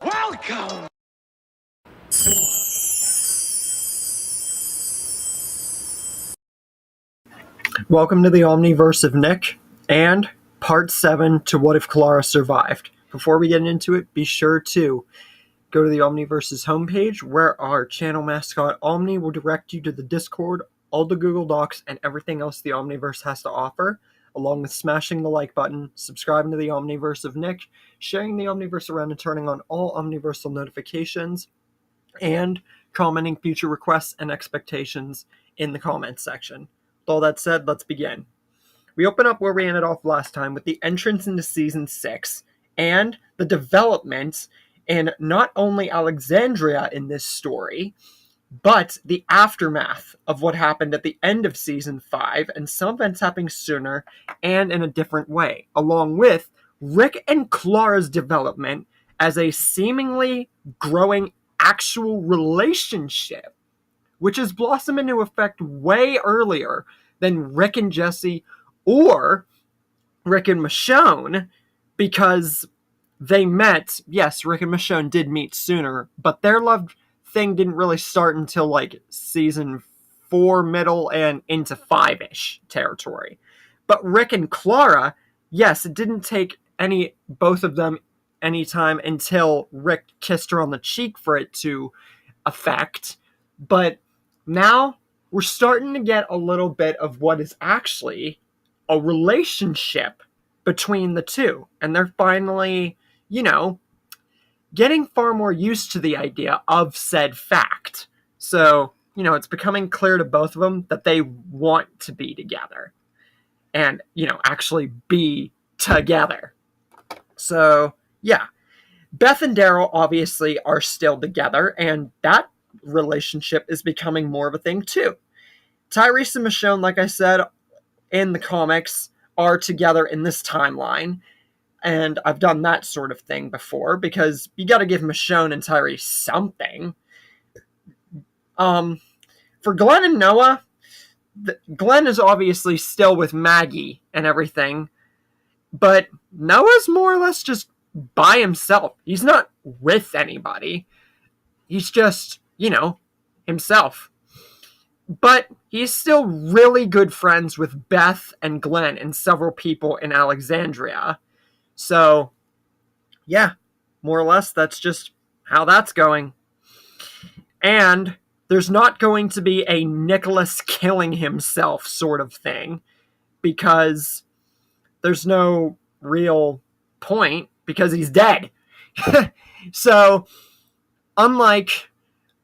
Welcome! Welcome to the Omniverse of Nick, and Part 7 to What If Clara Survived. Before we get into it, be sure to go to the Omniverse's homepage, where our channel mascot Omni will direct you to the Discord, all the Google Docs, and everything else the Omniverse has to offer, along with smashing the like button, subscribing to the Omniverse of Nick, sharing the Omniverse around and turning on all Omniversal notifications, and commenting future requests and expectations in the comments section. With all that said, let's begin. We open up where we ended off last time with the entrance into Season 6 and the development in not only Alexandria in this story, but the aftermath of what happened at the end of Season 5 and some events happening sooner and in a different way, along with Rick and Clara's development as a seemingly growing actual relationship, which has blossomed into effect way earlier than Rick and Jesse or Rick and Michonne, because they met. Yes, Rick and Michonne did meet sooner, but their love thing didn't really start until like Season 4 middle and into 5-ish territory. But Rick and Clara, yes, it didn't take both of them any time until Rick kissed her on the cheek for it to affect. But now we're starting to get a little bit of what is actually a relationship between the two. And they're finally, getting far more used to the idea of said fact. So, it's becoming clear to both of them that they want to be together. And, actually be together. So, yeah. Beth and Daryl obviously are still together, and that relationship is becoming more of a thing too. Tyrese and Michonne, like I said, in the comics, are together in this timeline, and I've done that sort of thing before, because you gotta give Michonne and Tyrese something. For Glenn and Noah, Glenn is obviously still with Maggie and everything, but Noah's more or less just by himself. He's not with anybody. He's just, himself. But he's still really good friends with Beth and Glenn and several people in Alexandria. So, yeah, more or less, that's just how that's going. And there's not going to be a Nicholas killing himself sort of thing, because there's no real point, because he's dead. So, unlike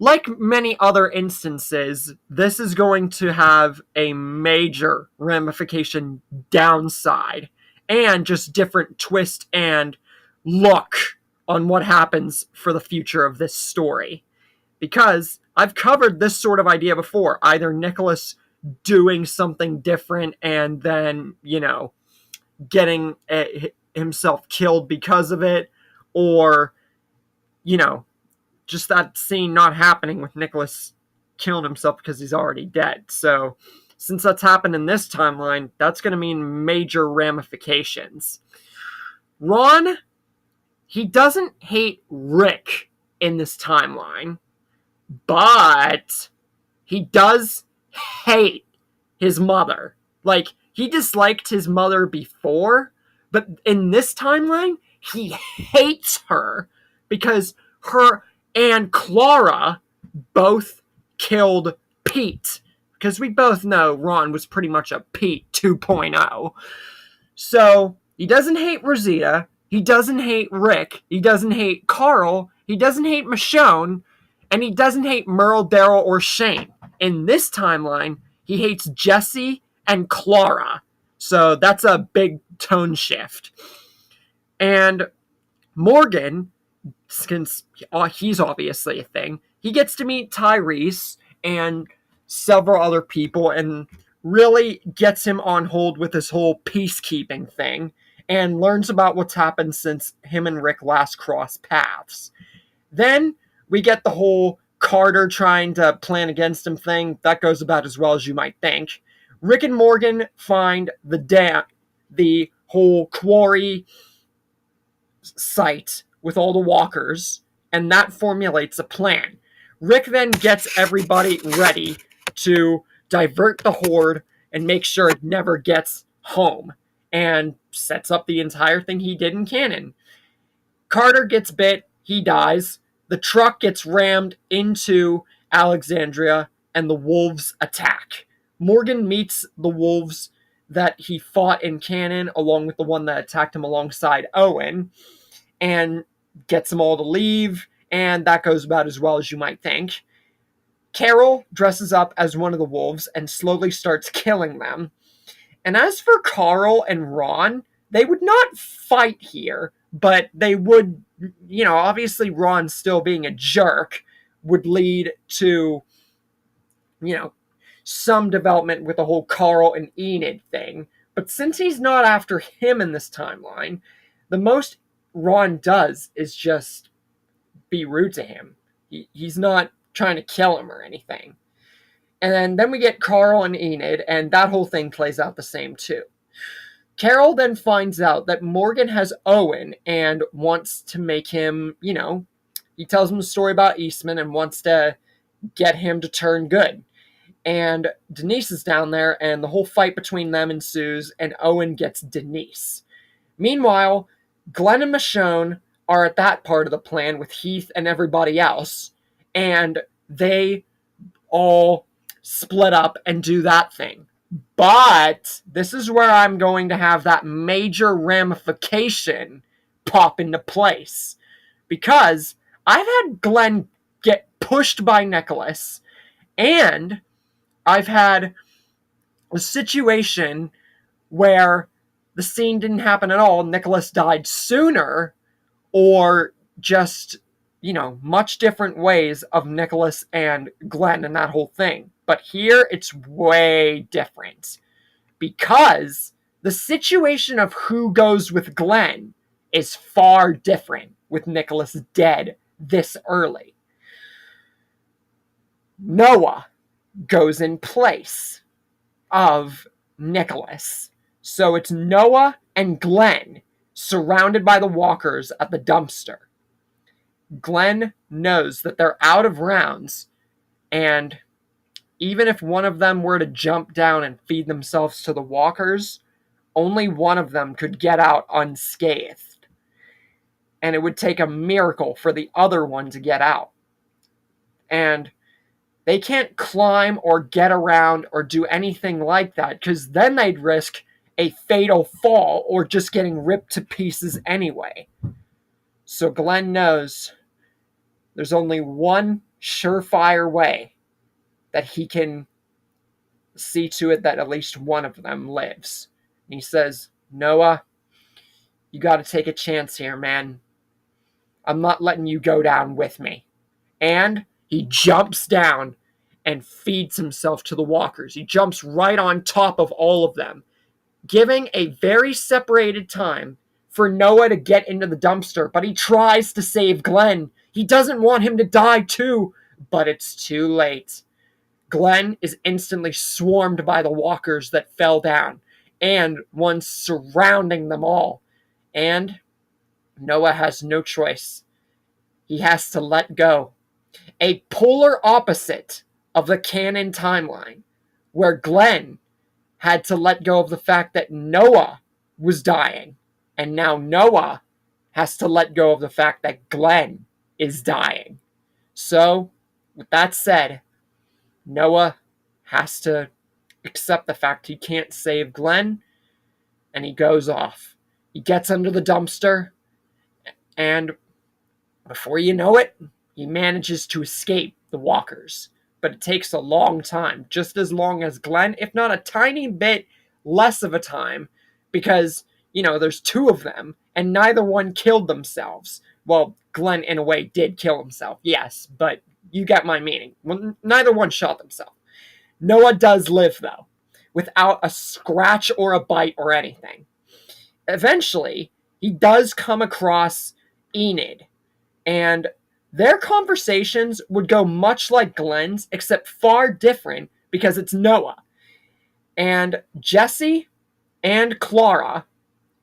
many other instances, this is going to have a major ramification downside, and just different twist and look on what happens for the future of this story. Because I've covered this sort of idea before, either Nicholas doing something different and then, getting himself killed because of it, or, just that scene not happening with Nicholas killing himself because he's already dead. So, since that's happened in this timeline, that's going to mean major ramifications. Ron, he doesn't hate Rick in this timeline, but he does hate his mother. Like, he disliked his mother before, but in this timeline, he hates her because her and Clara both killed Pete. Because we both know Ron was pretty much a Pete 2.0. So, he doesn't hate Rosita. He doesn't hate Rick. He doesn't hate Carl. He doesn't hate Michonne. And he doesn't hate Merle, Daryl, or Shane. In this timeline, he hates Jesse and Clara. So, that's a big tone shift. And Morgan, since he's obviously a thing, he gets to meet Tyrese and several other people, and really gets him on hold with this whole peacekeeping thing, and learns about what's happened since him and Rick last crossed paths. Then we get the whole Carter trying to plan against him thing. That goes about as well as you might think. Rick and Morgan find the whole quarry site with all the walkers, and that formulates a plan. Rick then gets everybody ready to divert the horde and make sure it never gets home, and sets up the entire thing he did in canon. Carter gets bit, he dies. The truck gets rammed into Alexandria, and the wolves attack. Morgan meets the wolves that he fought in canon, along with the one that attacked him alongside Owen, and gets them all to leave, and that goes about as well as you might think. Carol dresses up as one of the wolves and slowly starts killing them. And as for Carl and Ron, they would not fight here, but they would, obviously Ron still being a jerk would lead to, some development with the whole Carl and Enid thing. But since he's not after him in this timeline, the most Ron does is just be rude to him. He's not trying to kill him or anything. And then we get Carl and Enid, and that whole thing plays out the same too. Carol then finds out that Morgan has Owen and wants to make him, he tells him a story about Eastman and wants to get him to turn good. And Denise is down there, and the whole fight between them ensues, and Owen gets Denise. Meanwhile, Glenn and Michonne are at that part of the plan with Heath and everybody else, and they all split up and do that thing. But this is where I'm going to have that major ramification pop into place. Because I've had Glenn get pushed by Nicholas, and I've had a situation where the scene didn't happen at all. Nicholas died sooner, or just, much different ways of Nicholas and Glenn and that whole thing. But here it's way different, because the situation of who goes with Glenn is far different with Nicholas dead this early. Noah goes in place of Nicholas. So it's Noah and Glenn surrounded by the walkers at the dumpster. Glenn knows that they're out of rounds, and even if one of them were to jump down and feed themselves to the walkers, only one of them could get out unscathed. And it would take a miracle for the other one to get out. And they can't climb or get around or do anything like that, because then they'd risk a fatal fall or just getting ripped to pieces anyway. So Glenn knows there's only one surefire way that he can see to it that at least one of them lives. And he says, Noah, you got to take a chance here, man. I'm not letting you go down with me. And he jumps down and feeds himself to the walkers. He jumps right on top of all of them, giving a very separated time for Noah to get into the dumpster. But he tries to save Glenn. He doesn't want him to die too, but it's too late. Glenn is instantly swarmed by the walkers that fell down, and one surrounding them all. And Noah has no choice. He has to let go. A polar opposite of the canon timeline, where Glenn had to let go of the fact that Noah was dying, and now Noah has to let go of the fact that Glenn is dying. So, with that said, Noah has to accept the fact he can't save Glenn, and he goes off. He gets under the dumpster, and before you know it, he manages to escape the walkers. But it takes a long time, just as long as Glenn, if not a tiny bit less of a time, because, there's two of them, and neither one killed themselves. Well, Glenn, in a way, did kill himself, yes, but you get my meaning. Neither one shot themselves. Noah does live, though, without a scratch or a bite or anything. Eventually, he does come across Enid, and their conversations would go much like Glenn's, except far different because it's Noah. And Jesse and Clara,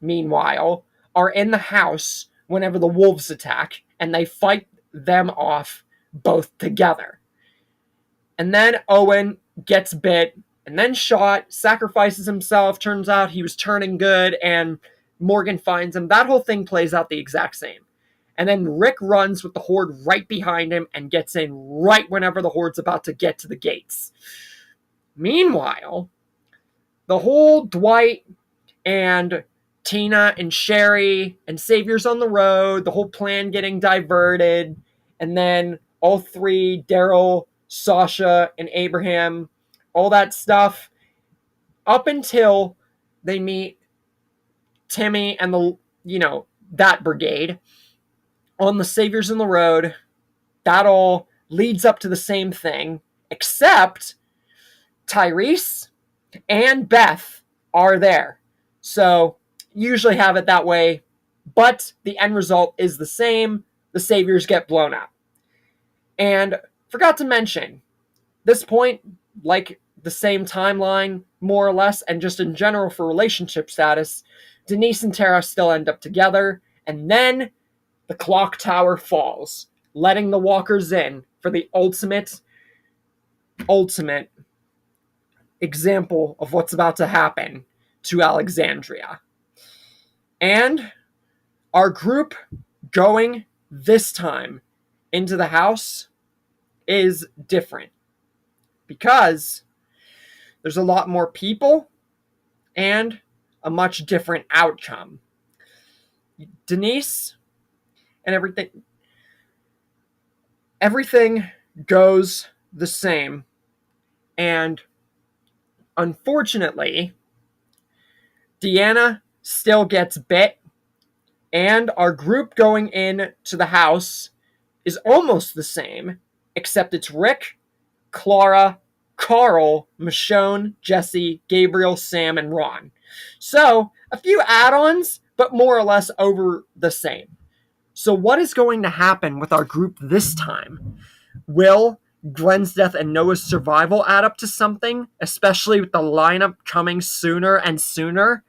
meanwhile, are in the house whenever the wolves attack, and they fight them off both together. And then Owen gets bit and then shot, sacrifices himself. Turns out he was turning good, and Morgan finds him. That whole thing plays out the exact same. And then Rick runs with the Horde right behind him and gets in right whenever the Horde's about to get to the gates. Meanwhile, the whole Dwight and Tina and Sherry and Saviors on the Road, the whole plan getting diverted, and then all three, Daryl, Sasha, and Abraham, all that stuff, up until they meet Timmy and that brigade on the Saviors on the Road. That all leads up to the same thing, except Tyrese and Beth are there. So usually have it that way, but the end result is the same. The Saviors get blown up. And forgot to mention, this point, like the same timeline, more or less, and just in general for relationship status, Denise and Tara still end up together, and then the clock tower falls, letting the walkers in for the ultimate example of what's about to happen to Alexandria. And our group going this time into the house is different because there's a lot more people and a much different outcome. Denise and everything goes the same, and unfortunately, Deanna still gets bit, and our group going in to the house is almost the same, except it's Rick, Clara, Carl, Michonne, Jesse, Gabriel, Sam, and Ron. So, a few add-ons, but more or less over the same. So what is going to happen with our group this time? Will Glenn's death and Noah's survival add up to something, especially with the lineup coming sooner and sooner?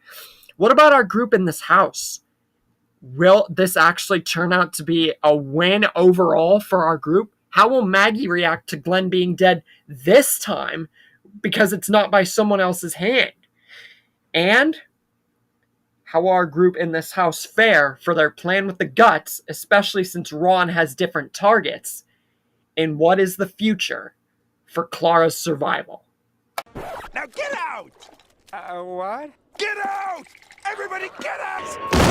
What about our group in this house? Will this actually turn out to be a win overall for our group? How will Maggie react to Glenn being dead this time because it's not by someone else's hand? And how will our group in this house fare for their plan with the guts, especially since Ron has different targets? And what is the future for Clara's survival? Now get out! What? Get out! Everybody get out!